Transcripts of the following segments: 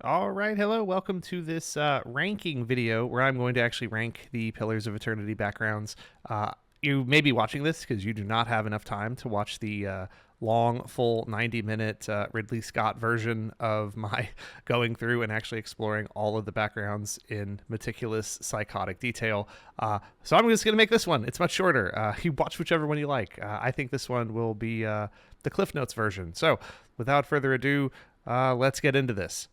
All right, hello. Welcome to this ranking video where I'm going to actually rank the Pillars of Eternity backgrounds. You may be watching this because you do not have enough time to watch the long, full 90-minute Ridley Scott version of my going through and actually exploring all of the backgrounds in meticulous, psychotic detail. So I'm just going to make this one. It's much shorter. You watch whichever one you like. I think this one will be the Cliff Notes version. So without further ado, let's get into this.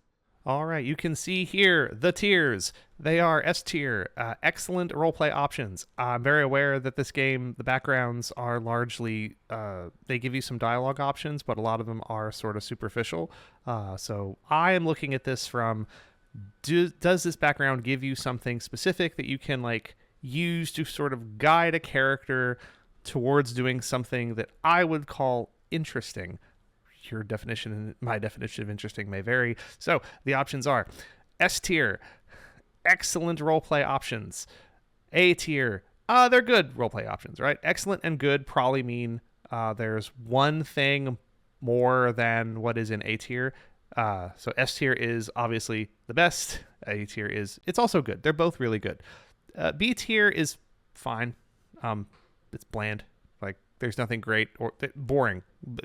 All right, you can see here the tiers. They are S tier, excellent roleplay options. I'm very aware that this game, the backgrounds are largely, they give you some dialogue options, but a lot of them are sort of superficial. So I am looking at this from, does this background give you something specific that you can like use to sort of guide a character towards doing something that I would call interesting? Your definition and my definition of interesting may vary. So the options are S tier, excellent roleplay options. A tier, they're good roleplay options, right? Excellent and good probably mean there's one thing more than what is in A tier. So S tier is obviously the best. A tier is, it's also good. They're both really good. B tier is fine. It's bland. Like there's nothing great or boring.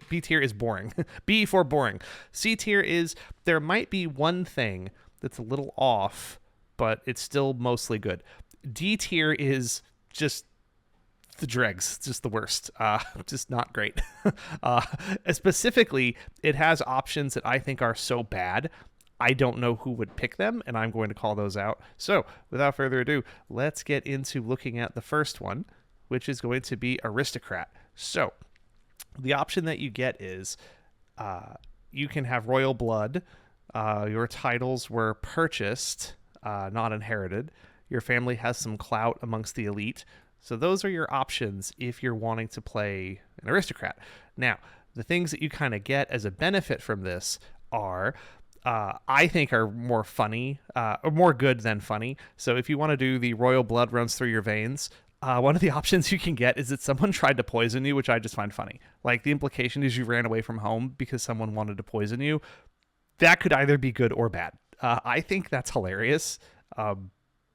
B tier is boring. B for boring. C tier is there might be one thing that's a little off, but it's still mostly good. D tier is just the dregs. It's just the worst. Just not great. Specifically, it has options that I think are so bad I don't know who would pick them, and I'm going to call those out. So without further ado, let's get into looking at the first one, which is going to be Aristocrat. So the option that you get is you can have royal blood. Your titles were purchased, not inherited. Your family has some clout amongst the elite. So those are your options if you're wanting to play an aristocrat. Now, the things that you kind of get as a benefit from this are, I think, are more funny, or more good than funny. So if you want to do the royal blood runs through your veins, one of the options you can get is that someone tried to poison you, which I just find funny. Like the implication is you ran away from home because someone wanted to poison you. That could either be good or bad. I think that's hilarious.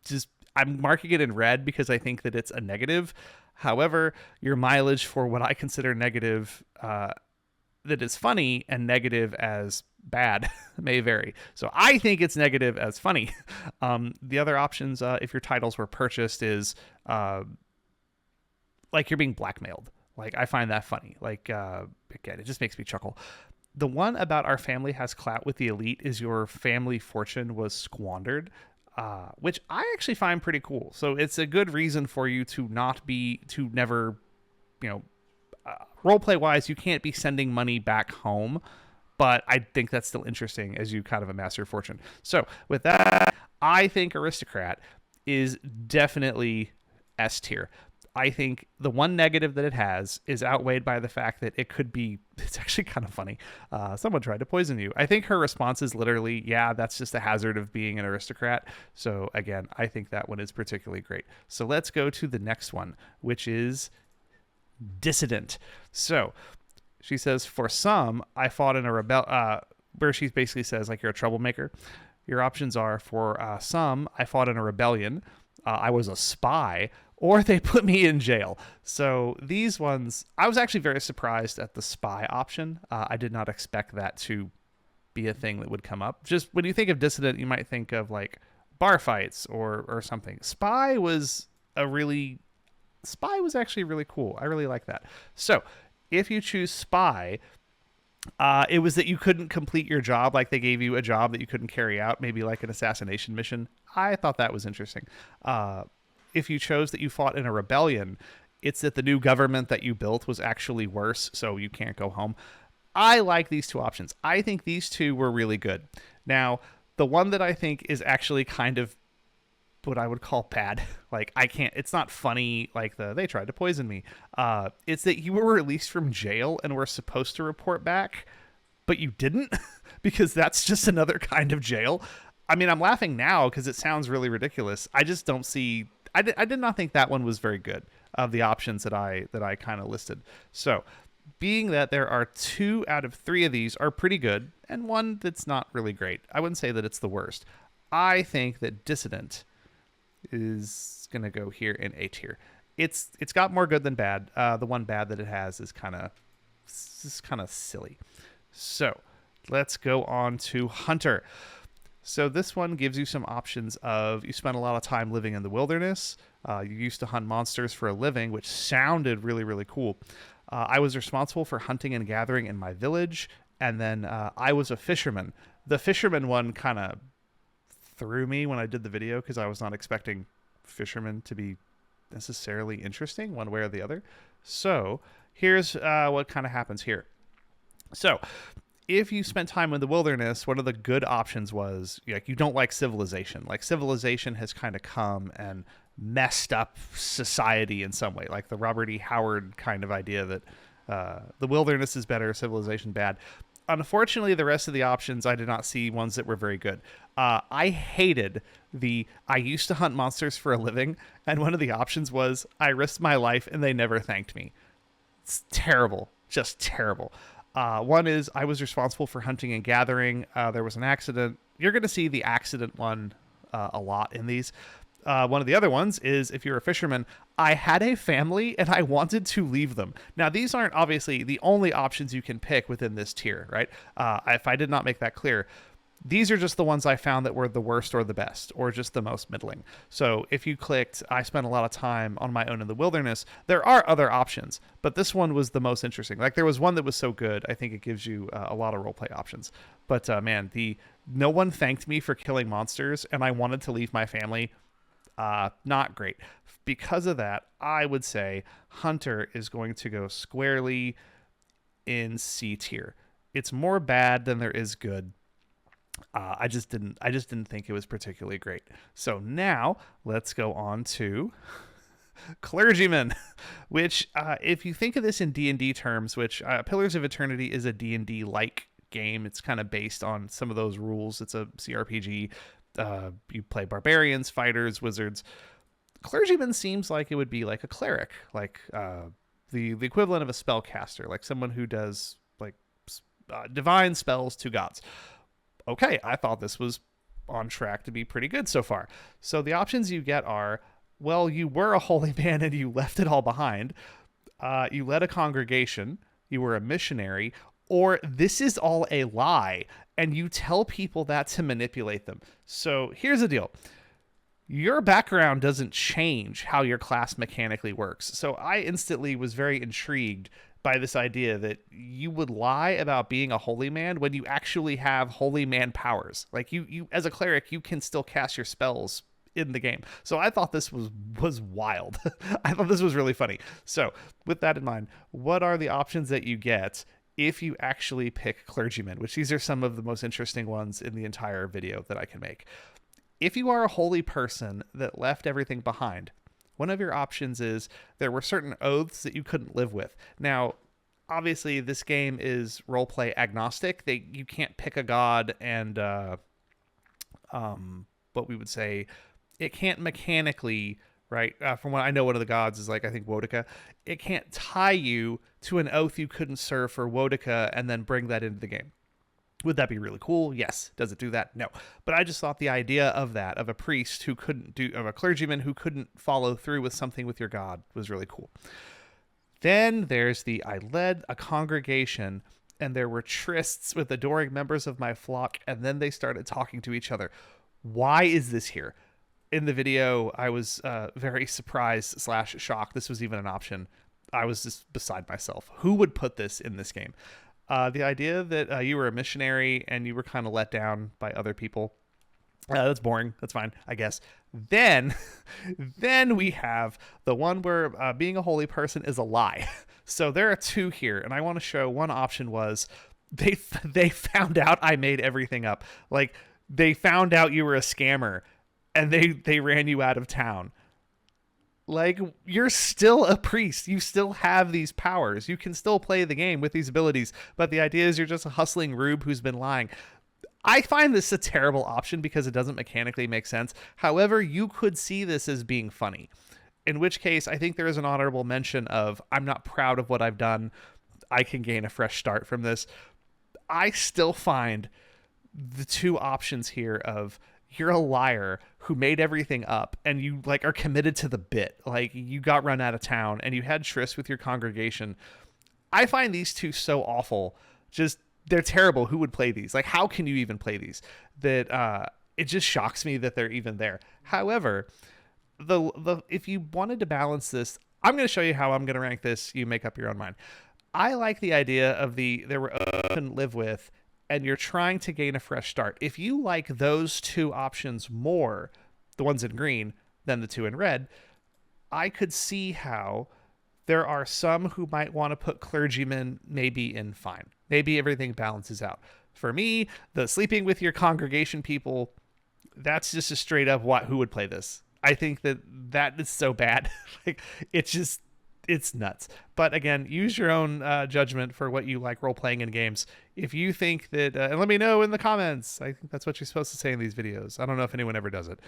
Just I'm marking it in red because I think that it's a negative. However, your mileage for what I consider negative that is funny and negative as bad may vary. So I think it's negative as funny. The other options, if your titles were purchased, is like you're being blackmailed. Like I find that funny. Like again, it just makes me chuckle. The one about our family has clout with the elite is your family fortune was squandered, which I actually find pretty cool. So it's a good reason for you to never, roleplay wise, you can't be sending money back home. But I think that's still interesting as you kind of amass your fortune. So with that, I think Aristocrat is definitely S tier. I think the one negative that it has is outweighed by the fact that it's actually kind of funny. Someone tried to poison you. I think her response is literally, yeah, that's just a hazard of being an aristocrat. So again, I think that one is particularly great. So let's go to the next one, which is Dissident. So she says, for some, I fought in a where she basically says, like, you're a troublemaker. Your options are for some, I fought in a rebellion. I was a spy, or they put me in jail. So these ones, I was actually very surprised at the spy option. I did not expect that to be a thing that would come up. Just when you think of dissident, you might think of like bar fights or something. Spy was actually really cool. I really like that. So if you choose spy, it was that you couldn't complete your job. Like they gave you a job that you couldn't carry out, maybe like an assassination mission. I thought that was interesting. If you chose that you fought in a rebellion, it's that the new government that you built was actually worse, so you can't go home. I like these two options. I think these two were really good. Now, the one that I think is actually kind of what I would call bad, like it's not funny like they tried to poison me. It's that you were released from jail and were supposed to report back, but you didn't because that's just another kind of jail. I mean, I'm laughing now because it sounds really ridiculous. I just don't see. I did not think that one was very good of the options that I kind of listed. So being that there are 2 out of 3 of these are pretty good and one that's not really great. I wouldn't say that it's the worst. I think that Dissident is going to go here in A tier. It's got more good than bad. The one bad that it has is kind of silly. So let's go on to Hunter. So this one gives you some options of you spend a lot of time living in the wilderness. You used to hunt monsters for a living, which sounded really, really cool. I was responsible for hunting and gathering in my village. And then I was a fisherman. The fisherman one kind of threw me when I did the video because I was not expecting fishermen to be necessarily interesting one way or the other. So here's what kind of happens here. So if you spent time in the wilderness, one of the good options was like you don't like civilization. Like civilization has kind of come and messed up society in some way, like the Robert E. Howard kind of idea that the wilderness is better, civilization bad. Unfortunately, the rest of the options, I did not see ones that were very good. I hated I used to hunt monsters for a living, and one of the options was I risked my life and they never thanked me. It's terrible, just terrible. One is I was responsible for hunting and gathering. There was an accident. You're going to see the accident one a lot in these. One of the other ones is if you're a fisherman, I had a family and I wanted to leave them. Now, these aren't obviously the only options you can pick within this tier, right? If I did not make that clear, these are just the ones I found that were the worst or the best or just the most middling. So if you clicked, I spent a lot of time on my own in the wilderness, there are other options, but this one was the most interesting. Like there was one that was so good, I think it gives you a lot of roleplay options. But man, no one thanked me for killing monsters and I wanted to leave my family. Not great. Because of that, I would say Hunter is going to go squarely in C tier. It's more bad than there is good. I just didn't think it was particularly great. So now let's go on to Clergyman, which if you think of this in D&D terms, which Pillars of Eternity is a D&D like game. It's kind of based on some of those rules. It's a CRPG. You play barbarians, fighters, wizards. Clergyman seems like it would be like a cleric, like the equivalent of a spellcaster, like someone who does like divine spells to gods. Okay, I thought this was on track to be pretty good so far. So the options you get are, well, you were a holy man and you left it all behind. You led a congregation. You were a missionary. Or this is all a lie, and you tell people that to manipulate them. So here's the deal. Your background doesn't change how your class mechanically works. So I instantly was very intrigued by this idea that you would lie about being a holy man when you actually have holy man powers. Like you as a cleric, you can still cast your spells in the game. So I thought this was wild. I thought this was really funny. So with that in mind, what are the options that you get if you actually pick Clergyman, which these are some of the most interesting ones in the entire video that I can make. If you are a holy person that left everything behind, one of your options is there were certain oaths that you couldn't live with. Now, obviously, this game is roleplay agnostic. You can't pick a god and what we would say, it can't mechanically, right? From what I know, one of the gods is like, I think Wodika. It can't tie you to an oath you couldn't serve for Wodika and then bring that into the game. Would that be really cool? Yes. Does it do that? No. But I just thought the idea of a priest who couldn't of a clergyman who couldn't follow through with something with your God was really cool. Then there's I led a congregation and there were trysts with adoring members of my flock, and then they started talking to each other. Why is this here? In the video, I was very surprised / shocked this was even an option. I was just beside myself. Who would put this in this game? The idea that you were a missionary and you were kind of let down by other people. That's boring. That's fine, I guess. Then we have the one where being a holy person is a lie. So there are 2 here, and I want to show one option was they found out I made everything up. Like they found out you were a scammer, and they ran you out of town. Like, you're still a priest. You still have these powers. You can still play the game with these abilities, but the idea is you're just a hustling rube who's been lying. I find this a terrible option because it doesn't mechanically make sense. However, you could see this as being funny, in which case I think there is an honorable mention of I'm not proud of what I've done. I can gain a fresh start from this. I still find the two options here of you're a liar who made everything up and you like are committed to the bit. Like you got run out of town and you had trysts with your congregation. I find these two so awful. Just they're terrible. Who would play these? Like how can you even play these? That it just shocks me that they're even there. However, the if you wanted to balance this, I'm going to show you how I'm going to rank this. You make up your own mind. I like the idea of there were open live with, and you're trying to gain a fresh start. If you like those two options more, the ones in green, than the two in red, I could see how there are some who might want to put clergymen maybe in fine. Maybe everything balances out. For me, the sleeping with your congregation people, that's just a straight up who would play this. I think that is so bad. Like it's nuts. But again, use your own judgment for what you like role playing in games. If you think that, and let me know in the comments. I think that's what you're supposed to say in these videos. I don't know if anyone ever does it.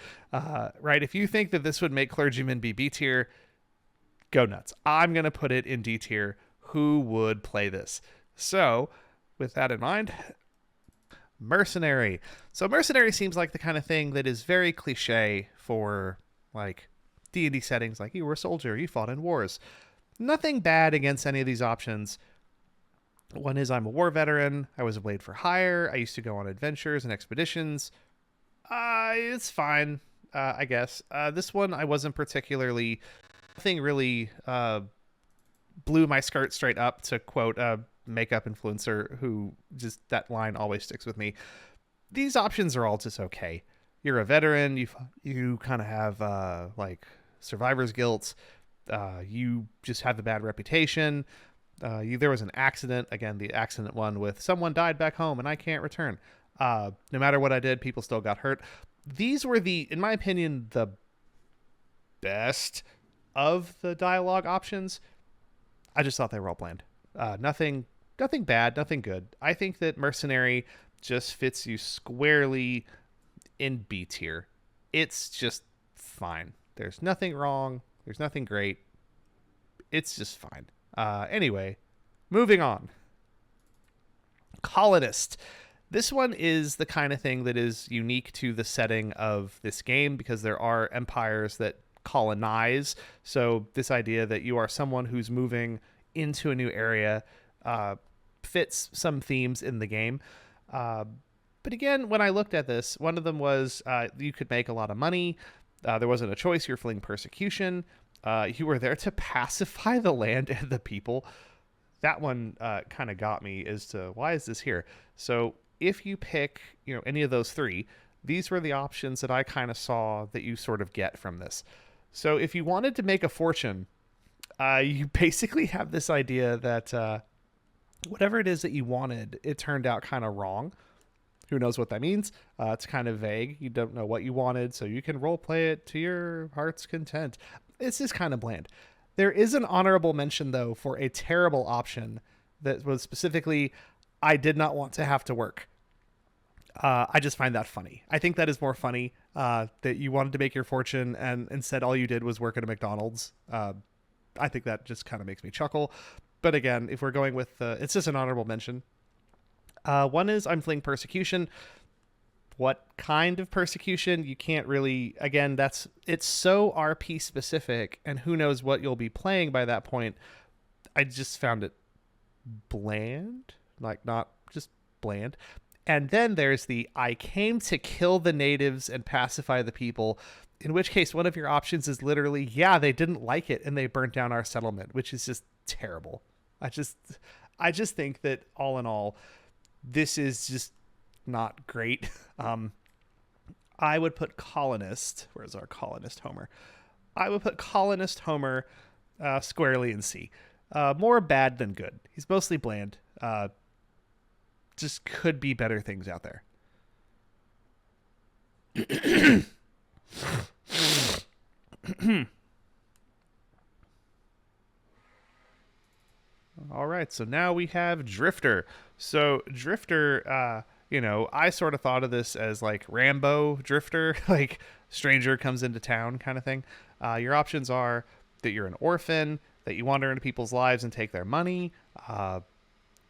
Right? If you think that this would make clergymen be B tier, go nuts. I'm gonna put it in D tier. Who would play this? So, with that in mind, mercenary. So mercenary seems like the kind of thing that is very cliche for like D&D settings. Like you were a soldier, you fought in wars. Nothing bad against any of these options. One is I'm a war veteran. I was a blade for hire. I used to go on adventures and expeditions. It's fine, I guess. This one I wasn't particularly. Nothing really blew my skirt straight up, to quote a makeup influencer who just that line always sticks with me. These options are all just okay. You're a veteran. You kind of have like survivor's guilt. You just have a bad reputation. There was an accident. Again, the accident one with someone died back home and I can't return. No matter what I did, people still got hurt. These were in my opinion, the best of the dialogue options. I just thought they were all bland. Nothing bad, nothing good. I think that mercenary just fits you squarely in B tier. It's just fine. There's nothing wrong. There's nothing great. It's just fine. Anyway, moving on. Colonist. This one is the kind of thing that is unique to the setting of this game because there are empires that colonize. So this idea that you are someone who's moving into a new area fits some themes in the game. But again, when I looked at this, one of them was you could make a lot of money. There wasn't a choice. You're fleeing persecution. You were there to pacify the land and the people. That one kind of got me as to why is this here? So if you pick, any of those three, these were the options that I kind of saw that you sort of get from this. So if you wanted to make a fortune, you basically have this idea that whatever it is that you wanted, it turned out kind of wrong. Who knows what that means? It's kind of vague. You don't know what you wanted, so you can role play it to your heart's content. It's just kind of bland. There is an honorable mention, though, for a terrible option that was specifically, I did not want to have to work. I just find that funny. I think that is more funny that you wanted to make your fortune and instead all you did was work at a McDonald's. I think that just kind of makes me chuckle. But again, if we're going with it's just an honorable mention. One is I'm fleeing persecution. What kind of persecution? You can't really, again, it's so RP specific and who knows what you'll be playing by that point. I just found it bland, like not just bland. And then there's the I came to kill the natives and pacify the people, in which case one of your options is literally, yeah, they didn't like it and they burnt down our settlement, which is just terrible. I just think that all in all, this is just not great. I would put colonist. Where's our colonist Homer? I would put colonist Homer squarely in C. More bad than good. He's mostly bland. Just could be better things out there. All right, so now we have Drifter. So Drifter, I sort of thought of this as like Rambo Drifter, like stranger comes into town kind of thing. Your options are that you're an orphan, that you wander into people's lives and take their money,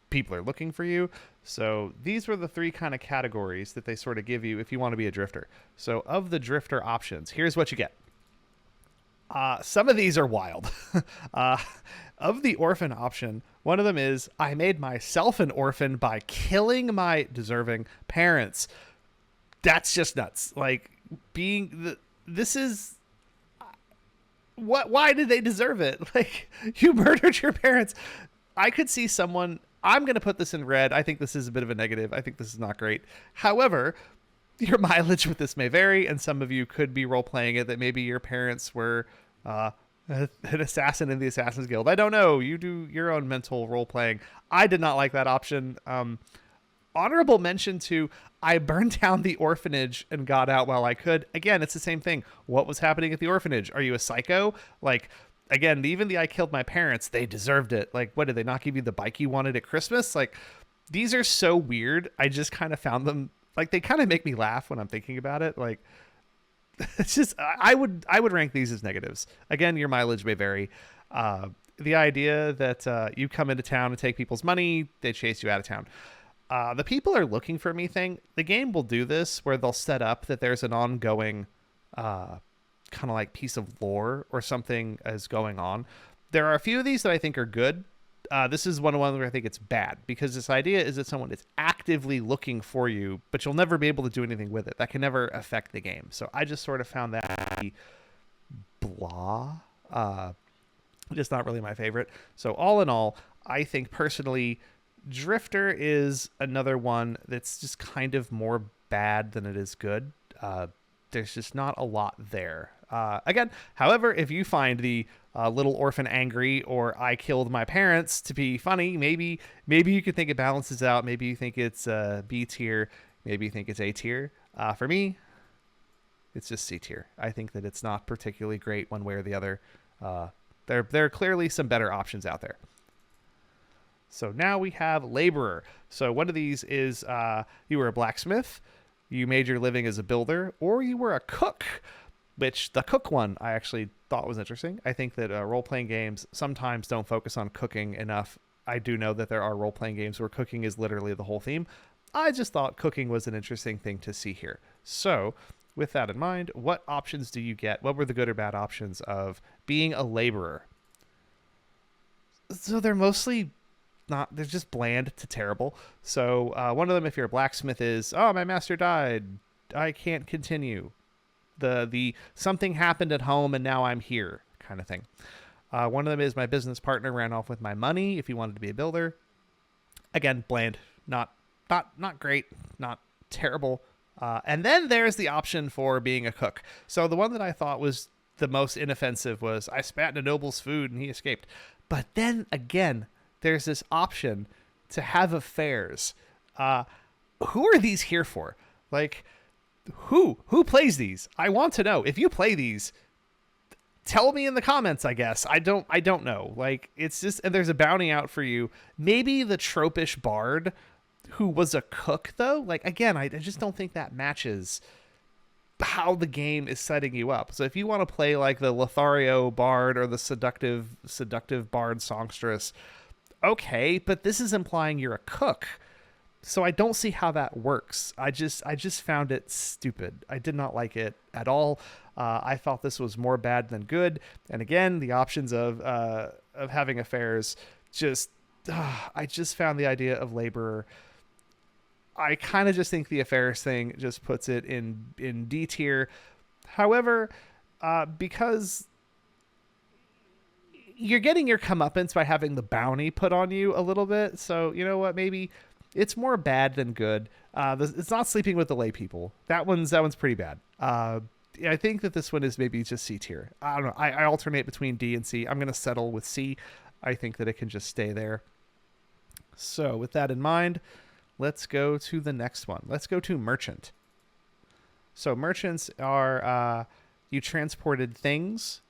people are looking for you. So these were the three kind of categories that they sort of give you if you want to be a drifter. So of the drifter options, here's what you get. Some of these are wild. uh, of the orphan option, one of them is I made myself an orphan by killing my deserving parents. That's just nuts. Like this is what? Why did they deserve it? Like you murdered your parents. I could see someone. I'm going to put this in red. I think this is a bit of a negative. I think this is not great. However, your mileage with this may vary, and some of you could be role playing it that maybe your parents were an assassin in the Assassin's Guild. I don't know. You do your own mental role playing. I did not like that option. Honorable mention to I burned down the orphanage and got out while I could. Again, it's the same thing. What was happening at the orphanage? Are you a psycho? Like, again, even the I killed my parents, they deserved it. Like, what, did they not give you the bike you wanted at Christmas? Like, these are so weird. I just kind of found them, like, they kind of make me laugh when I'm thinking about it. Like, it's just, I would rank these as negatives. Again, your mileage may vary. The idea that you come into town and take people's money, they chase you out of town. The people are looking for me thing, the game will do this where they'll set up that there's an ongoing kind of like piece of lore or something is going on. There are a few of these that I think are good. This is one where I think it's bad because this idea is that someone is actively looking for you, but you'll never be able to do anything with it. That can never affect the game. So I just sort of found that blah. Just not really my favorite. So all in all, I think personally, Drifter is another one that's just kind of more bad than it is good. There's just not a lot there. Again, however, if you find the little orphan angry or I killed my parents to be funny, maybe you could think it balances out. Maybe you think it's B tier. Maybe you think it's A tier. For me, it's just C tier. I think that it's not particularly great one way or the other. There are clearly some better options out there. So now we have laborer. So one of these is you were a blacksmith, you made your living as a builder, or you were a cook, which the cook one I actually thought was interesting. I think that role-playing games sometimes don't focus on cooking enough. I do know that there are role-playing games where cooking is literally the whole theme. I just thought cooking was an interesting thing to see here. So with that in mind, what options do you get? What were the good or bad options of being a laborer? So they're mostly not, they're just bland to terrible. So one of them, if you're a blacksmith, is, oh, my master died, I can't continue. The something happened at home and now I'm here kind of thing. One of them is my business partner ran off with my money. If you wanted to be a builder, again, bland, not great, not terrible. And then there's the option for being a cook. So the one that I thought was the most inoffensive was I spat in a noble's food and he escaped. But then again, there's this option to have affairs. Who are these here for? Like, who plays these? I want to know. If you play these, tell me in the comments, I guess. I don't know. Like, it's just, and there's a bounty out for you. Maybe the tropish bard who was a cook, though. Like, again, I just don't think that matches how the game is setting you up. So if you want to play like the Lothario bard or the seductive bard songstress, okay, but this is implying you're a cook. So I don't see how that works. I just found it stupid. I did not like it at all. I thought this was more bad than good. And again, the options of having affairs, I just found the idea of laborer. I kind of just think the affairs thing just puts it in D tier. However, because you're getting your comeuppance by having the bounty put on you a little bit. So you know what? Maybe it's more bad than good. It's not sleeping with the lay people. That one's pretty bad. I think that this one is maybe just C tier. I don't know. I alternate between D and C. I'm going to settle with C. I think that it can just stay there. So with that in mind, let's go to the next one. Let's go to merchant. So merchants are you transported things,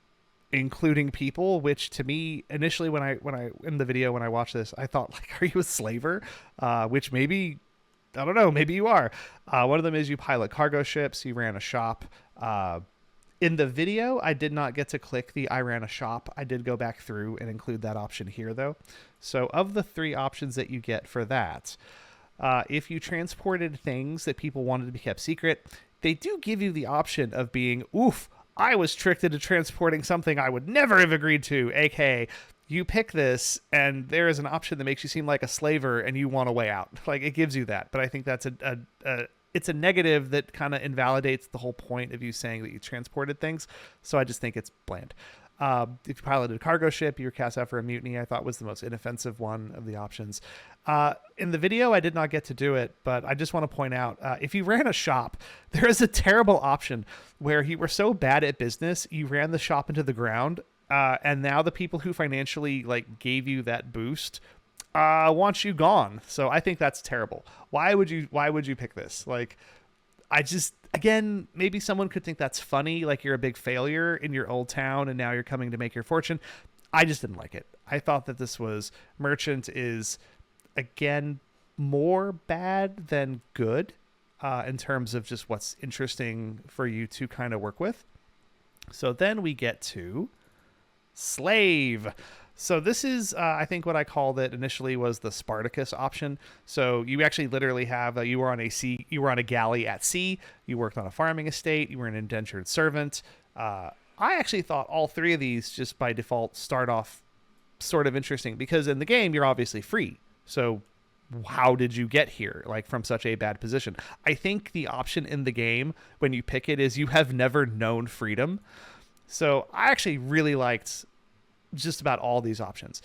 including people, which to me initially when I in the video when I watched this, I thought, like, are you a slaver? Which maybe, I don't know, maybe you are. One of them is you pilot cargo ships, you ran a shop. In the video, I did not get to click the I ran a shop. I did go back through and include that option here, though. So, of the 3 options that you get for that, if you transported things that people wanted to be kept secret, they do give you the option of being, oof, I was tricked into transporting something I would never have agreed to, aka you pick this and there is an option that makes you seem like a slaver and you want a way out. Like, it gives you that. But I think that's it's a negative that kind of invalidates the whole point of you saying that you transported things. So I just think it's bland. If you piloted a cargo ship, you were cast out for a mutiny, I thought was the most inoffensive one of the options. In the video, I did not get to do it, but I just want to point out, if you ran a shop, there is a terrible option where you were so bad at business, you ran the shop into the ground, and now the people who financially gave you that boost want you gone. So I think that's terrible. Why would you pick this? I just, again, maybe someone could think that's funny, like you're a big failure in your old town and now you're coming to make your fortune. I just didn't like it. I thought that this was, merchant is, again, more bad than good in terms of just what's interesting for you to kind of work with. So then we get to slave. So this is, I think what I called it initially was the Spartacus option. So you actually literally have, you were on a galley at sea, you worked on a farming estate, you were an indentured servant. I actually thought all 3 of these just by default start off sort of interesting because in the game you're obviously free. So how did you get here, from such a bad position? I think the option in the game when you pick it is you have never known freedom. So I actually really liked just about all these options.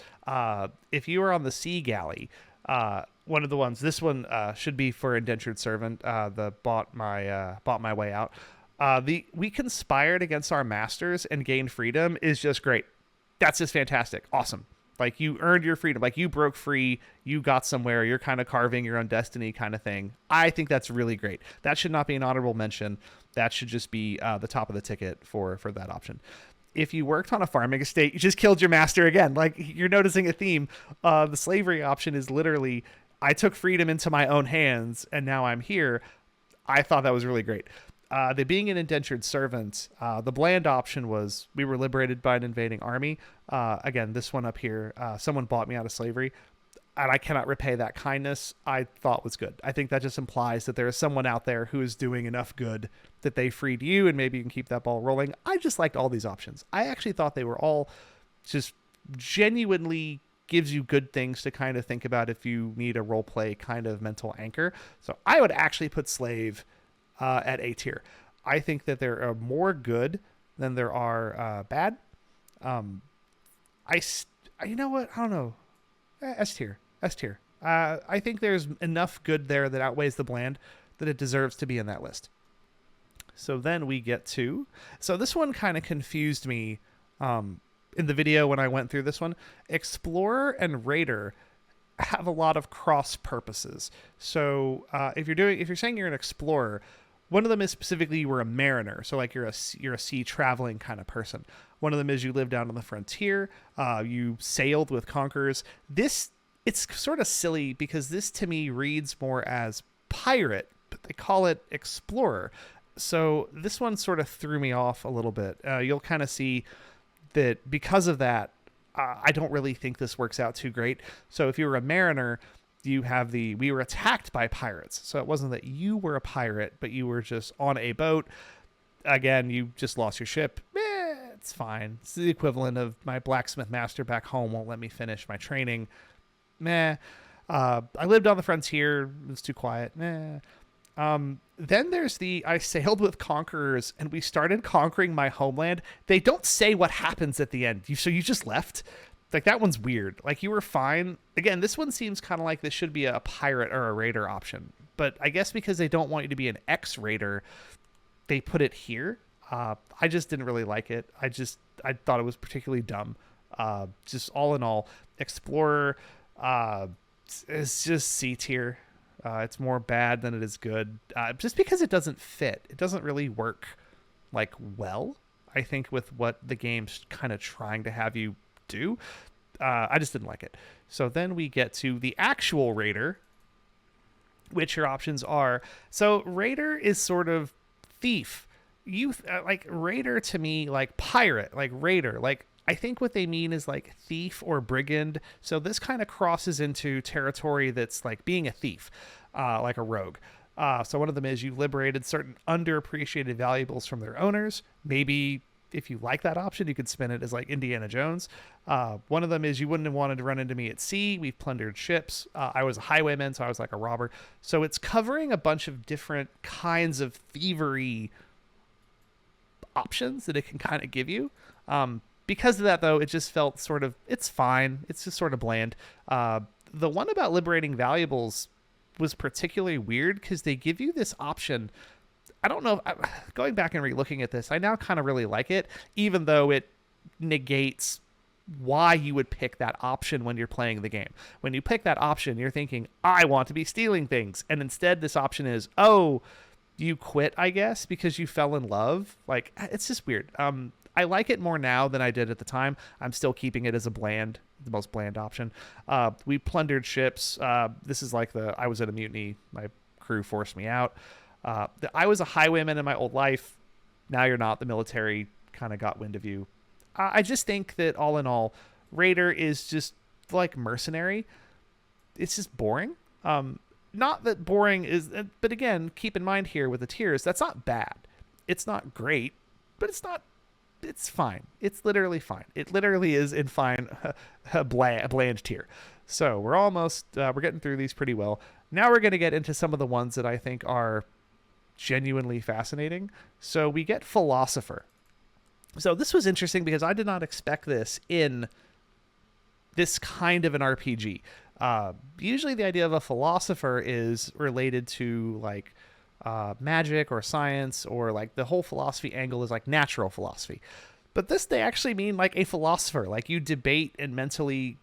If you are on the sea galley, one of the ones, this one should be for indentured servant, the bought my way out. We conspired against our masters and gained freedom is just great. That's just fantastic. Awesome. You earned your freedom. You broke free. You got somewhere. You're kind of carving your own destiny kind of thing. I think that's really great. That should not be an honorable mention. That should just be the top of the ticket for that option. If you worked on a farming estate, you just killed your master again. You're noticing a theme. The slavery option is literally, I took freedom into my own hands and now I'm here. I thought that was really great. The being an indentured servant, the bland option was we were liberated by an invading army. Again, this one up here, someone bought me out of slavery and I cannot repay that kindness. I thought was good. I think that just implies that there is someone out there who is doing enough good that they freed you and maybe you can keep that ball rolling. I just liked all these options. I actually thought they were all just genuinely gives you good things to kind of think about if you need a role play kind of mental anchor. So I would actually put slave at A tier. I think that there are more good than there are bad. You know what? I don't know. S tier. I think there's enough good there that outweighs the bland that it deserves to be in that list. So then we get to, so this one kind of confused me in the video when I went through this one. Explorer and Raider have a lot of cross purposes. So if you're saying you're an explorer, one of them is specifically you were a mariner. So you're a sea traveling kind of person. One of them is you live down on the frontier. You sailed with conquerors. It's sort of silly because this to me reads more as pirate, but they call it explorer. So this one sort of threw me off a little bit. You'll kind of see that because of that, I don't really think this works out too great. So if you were a mariner, you have we were attacked by pirates. So it wasn't that you were a pirate, but you were just on a boat. Again, you just lost your ship. It's fine. It's the equivalent of my blacksmith master back home won't let me finish my training. I lived on the frontier. It was too quiet. Then there's I sailed with conquerors and we started conquering my homeland. They don't say what happens at the end. So you just left. That one's weird. You were fine. Again, this one seems kind of like this should be a pirate or a raider option. But I guess because they don't want you to be an ex-raider, they put it here. I just didn't really like it. I thought it was particularly dumb. Just all in all, Explorer is just C tier. It's more bad than it is good. Just because it doesn't fit. It doesn't really work well, I think, with what the game's kind of trying to have you do. I just didn't like it. So then we get to the actual Raider, which your options are. So Raider is sort of thief. like raider to me, like pirate, like raider, like I think what they mean is like thief or brigand. So this kind of crosses into territory that's like being a thief, like a rogue. So one of them is you liberated certain underappreciated valuables from their owners. Maybe if you like that option, you could spin it as like Indiana Jones. One of them is you wouldn't have wanted to run into me at sea. We've plundered ships. I was a highwayman, so I was like a robber. So it's covering a bunch of different kinds of thievery options that it can kind of give you. Because of that, though, it just felt sort of, it's fine. It's just sort of bland. The one about liberating valuables was particularly weird because they give you this option. I don't know. Going back and re-looking at this, I now kind of really like it, even though it negates why you would pick that option when you're playing the game. When you pick that option, you're thinking, I want to be stealing things. And instead, this option is, oh, you quit, I guess, because you fell in love. Like, it's just weird. I like it more now than I did at the time. I'm still keeping it as the most bland option. We plundered ships. This is like I was at a mutiny. My crew forced me out. I was a highwayman in my old life. Now you're not. The military kind of got wind of you. I just think that all in all, Raider is just like mercenary. It's just boring. Not that boring is, but again, keep in mind here with the tiers, that's not bad. It's not great, but it's fine. It's literally fine. It literally is in fine, a bland tier. So we're getting through these pretty well. Now we're going to get into some of the ones that I think are genuinely fascinating. So we get Philosopher. So this was interesting because I did not expect this in this kind of an RPG. Usually the idea of a philosopher is related to like magic or science, or like the whole philosophy angle is like natural philosophy. But this, they actually mean like a philosopher. Like you debate and mentally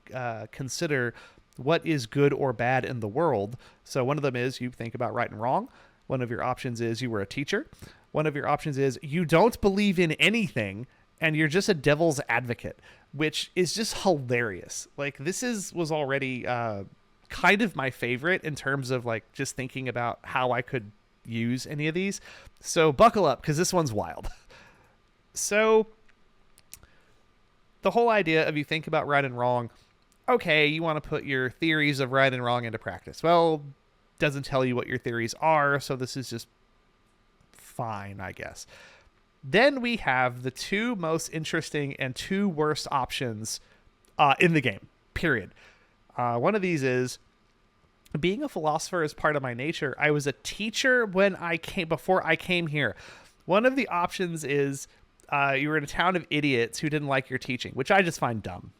consider what is good or bad in the world. So one of them is you think about right and wrong. One of your options is you were a teacher. One of your options is you don't believe in anything and you're just a devil's advocate, which is just hilarious. Like was already kind of my favorite in terms of like just thinking about how I could use any of these. So buckle up because this one's wild. So the whole idea of you think about right and wrong, okay, you want to put your theories of right and wrong into practice. Well, doesn't tell you what your theories are, so this is just fine, I guess. Then we have the two most interesting and two worst options in the game, period. One of these is being a philosopher is part of my nature. I was a teacher before I came here. One of the options is you were in a town of idiots who didn't like your teaching, which I just find dumb.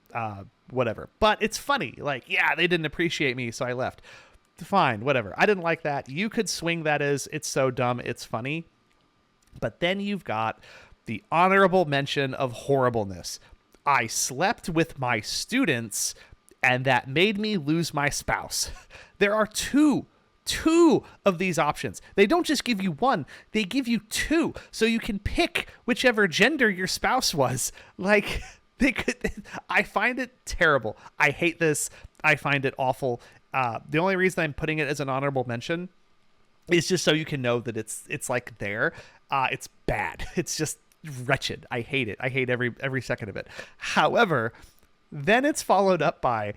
Whatever. But it's funny. Like, yeah, they didn't appreciate me, so I left. Fine, whatever. I didn't like that. You could swing that as it's so dumb, it's funny. But then you've got the honorable mention of horribleness. I slept with my students, and that made me lose my spouse. There are two of these options. They don't just give you one, they give you two. So you can pick whichever gender your spouse was. Like, I find it terrible. I hate this. I find it awful. The only reason I'm putting it as an honorable mention is just so you can know that it's like there. It's bad. It's just wretched. I hate it. I hate every second of it. However, then it's followed up by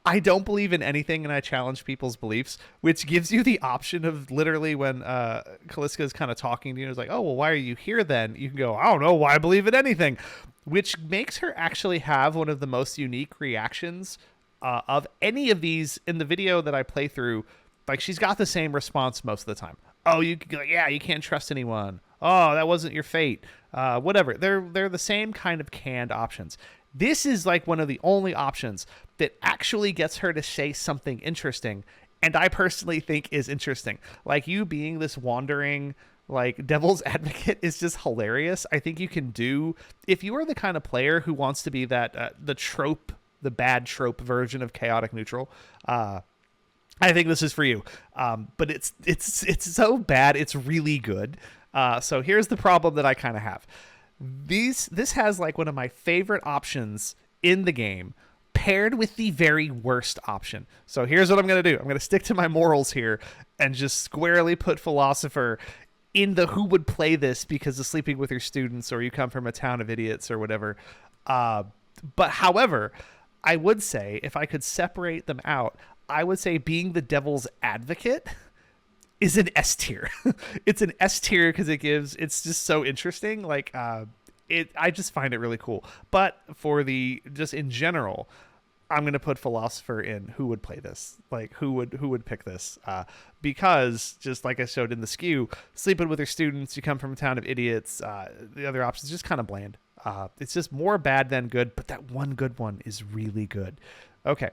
I don't believe in anything and I challenge people's beliefs, which gives you the option of literally when Kaliska is kind of talking to you, it's like, oh, well, why are you here then? You can go, I don't know why I believe in anything, which makes her actually have one of the most unique reactions of any of these in the video that I play through. Like, she's got the same response most of the time. Oh, you can't trust anyone. Oh, that wasn't your fate. Whatever. They're the same kind of canned options. This is like one of the only options that actually gets her to say something interesting, and I personally think is interesting. Like, you being this wandering, like, devil's advocate is just hilarious. I think you can do, if you are the kind of player who wants to be that the bad trope version of chaotic neutral, I think this is for you. But it's so bad, it's really good. So here's the problem that I kind of have. This has like one of my favorite options in the game paired with the very worst option. So here's what I'm going to do. I'm going to stick to my morals here and just squarely put philosopher in the who would play this because of sleeping with your students, or you come from a town of idiots or whatever. Uh, but however, I would say if I could separate them out, I would say being the devil's advocate is an S tier. It's an S tier because it's just so interesting. I just find it really cool. But for the just in general, I'm gonna put philosopher in who would play this, like who would pick this, because just like I showed in the skew, sleeping with your students, you come from a town of idiots. The other options just kind of bland. It's just more bad than good, but that one good one is really good. Okay,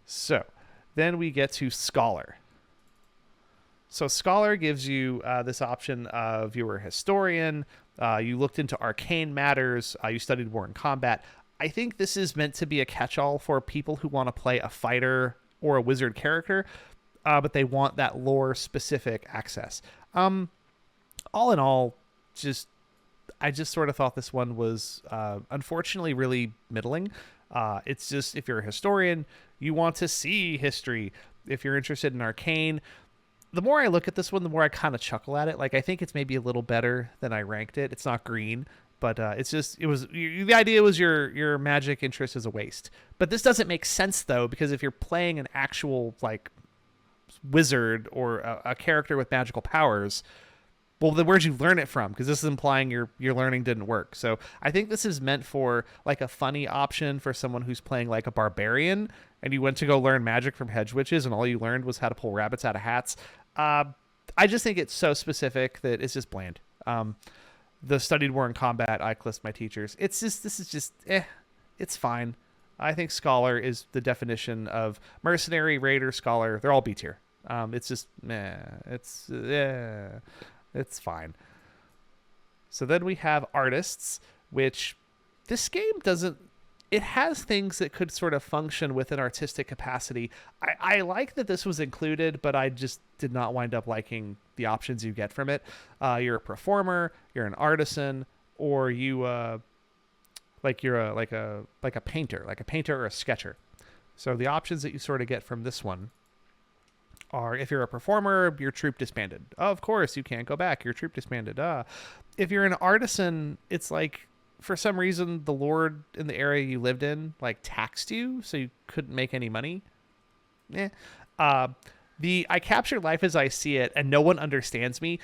so then we get to scholar. So scholar gives you this option of you were a historian, you looked into arcane matters, you studied war and combat. I think this is meant to be a catch-all for people who want to play a fighter or a wizard character, but they want that lore-specific access. All in all, I just sort of thought this one was unfortunately really middling. It's just if you're a historian, you want to see history. If you're interested in arcane, the more I look at this one, the more I kind of chuckle at it. Like I think it's maybe a little better than I ranked it. It's not green, but the idea was your magic interest is a waste. But this doesn't make sense though, because if you're playing an actual like wizard or a character with magical powers, well, then where'd you learn it from? Because this is implying your learning didn't work. So I think this is meant for like a funny option for someone who's playing like a barbarian and you went to go learn magic from hedge witches and all you learned was how to pull rabbits out of hats. I just think it's so specific that it's just bland. The studied war and combat, I list my teachers. This is just it's fine. I think scholar is the definition of mercenary, raider, scholar. They're all B tier. It's just it's fine. So then we have artists, which this game doesn't. It has things that could sort of function with an artistic capacity. I like that this was included, but I just did not wind up liking the options you get from it. You're a performer, you're an artisan, or you're a painter, like a painter or a sketcher. So the options that you sort of get from this one are: if you're a performer, your troupe disbanded. Oh, of course, you can't go back. Your troupe disbanded. If you're an artisan, it's like, for some reason, the lord in the area you lived in like taxed you, so you couldn't make any money. I capture life as I see it, and no one understands me,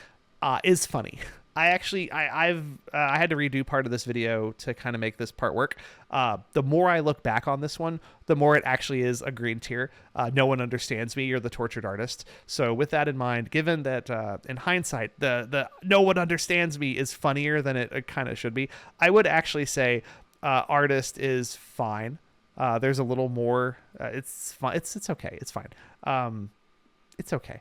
is funny. I had to redo part of this video to kind of make this part work. The more I look back on this one, the more it actually is a green tier. No one understands me. You're the tortured artist. So with that in mind, given that in hindsight, the no one understands me is funnier than it kind of should be, I would actually say artist is fine. There's a little more. It's fine. It's okay. It's fine. It's okay.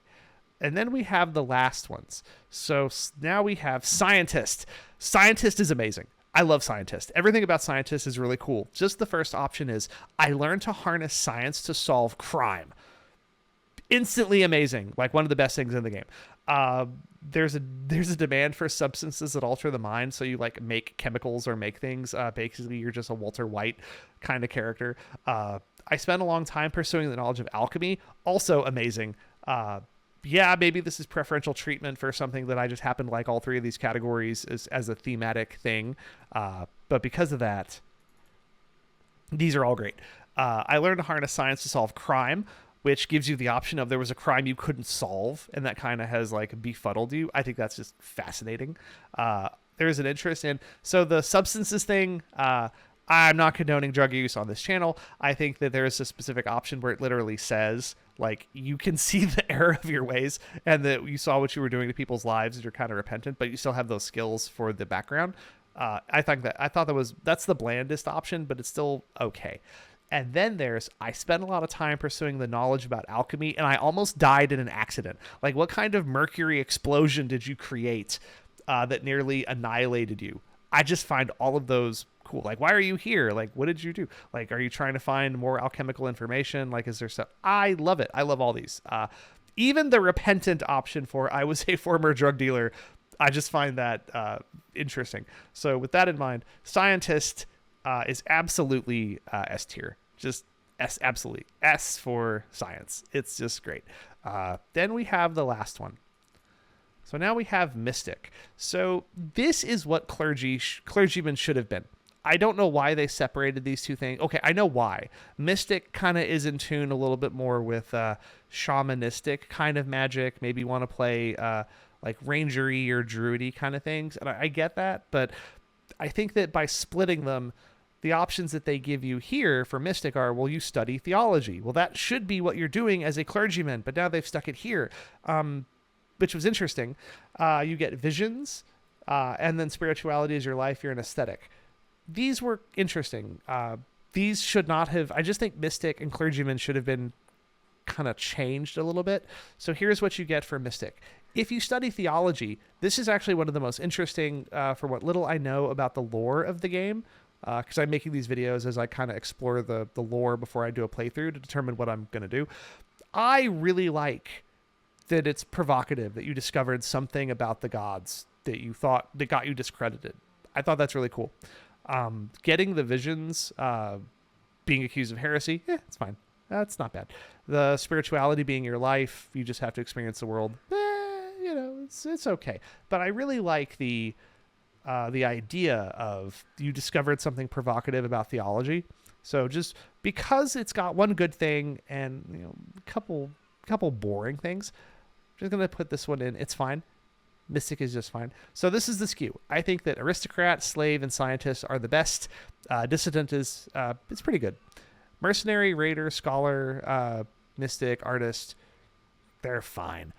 And then we have the last ones. So now we have scientist. Scientist is amazing. I love scientist. Everything about scientist is really cool. Just the first option is I learned to harness science to solve crime. Instantly amazing. Like one of the best things in the game. There's a demand for substances that alter the mind. So you like make chemicals or make things. Basically, you're just a Walter White kind of character. I spent a long time pursuing the knowledge of alchemy. Also amazing. Yeah, maybe this is preferential treatment for something that I just happen to like all three of these categories as a thematic thing. But because of that, these are all great. I learned to harness science to solve crime, which gives you the option of there was a crime you couldn't solve, and that kind of has like befuddled you. I think that's just fascinating. There's an interest in, so the substances thing, I'm not condoning drug use on this channel. I think that there is a specific option where it literally says, like, you can see the error of your ways and that you saw what you were doing to people's lives and you're kind of repentant, but you still have those skills for the background. I thought that's the blandest option, but it's still okay. And then I spent a lot of time pursuing the knowledge about alchemy, and I almost died in an accident. Like, what kind of mercury explosion did you create that nearly annihilated you? I just find all of those cool. Like, why are you here? Like, what did you do? Like, are you trying to find more alchemical information? Like, is there stuff? I love it. I love all these. Even the repentant option for I was a former drug dealer, I just find that interesting. So with that in mind, scientist is absolutely S tier. Just S, absolutely. S for science. It's just great. Then we have the last one. So now we have mystic. So this is what clergymen should have been. I don't know why they separated these two things. Okay, I know why. Mystic kind of is in tune a little bit more with shamanistic kind of magic. Maybe want to play like rangery or druidy kind of things. And I get that, but I think that by splitting them, the options that they give you here for mystic are, well, you study theology. Well, that should be what you're doing as a clergyman, but now they've stuck it here, which was interesting. You get visions, and then spirituality is your life. You're an aesthetic. These were interesting. These should not have. I just think mystic and clergyman should have been kind of changed a little bit. So here's what you get for mystic. If you study theology, this is actually one of the most interesting for what little I know about the lore of the game, because I'm making these videos as I kind of explore the lore before I do a playthrough to determine what I'm going to do. I really like that it's provocative, that you discovered something about the gods that you thought that got you discredited. I thought that's really cool. Getting the visions, being accused of heresy, it's fine. That's not bad. The spirituality being your life, you just have to experience the world. It's okay. But I really like the idea of you discovered something provocative about theology. So just because it's got one good thing and a couple boring things, I'm just gonna put this one in. It's fine. Mystic is just fine. So this is the skew. I think that aristocrat, slave, and scientist are the best. Dissident is it's pretty good. Mercenary, raider, scholar, mystic, artist, they're fine.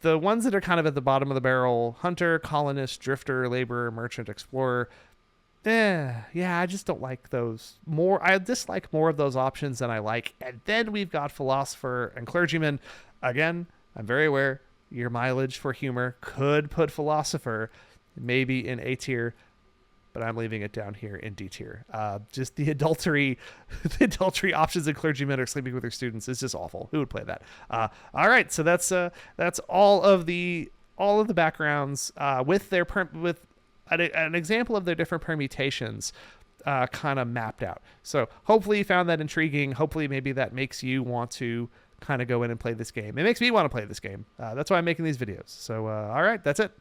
The ones that are kind of at the bottom of the barrel, hunter, colonist, drifter, laborer, merchant, explorer, I just don't like those. I dislike more of those options than I like. And then we've got philosopher and clergyman. Again, I'm very aware your mileage for humor could put philosopher maybe in A tier, but I'm leaving it down here in D tier. Just the adultery options in clergymen or sleeping with their students is just awful. Who would play that? All right, so that's all of the backgrounds with their with an example of their different permutations kind of mapped out. So hopefully you found that intriguing. Hopefully maybe that makes you want to kind of go in and play this game. It makes me want to play this game. That's why I'm making these videos. So all right, that's it.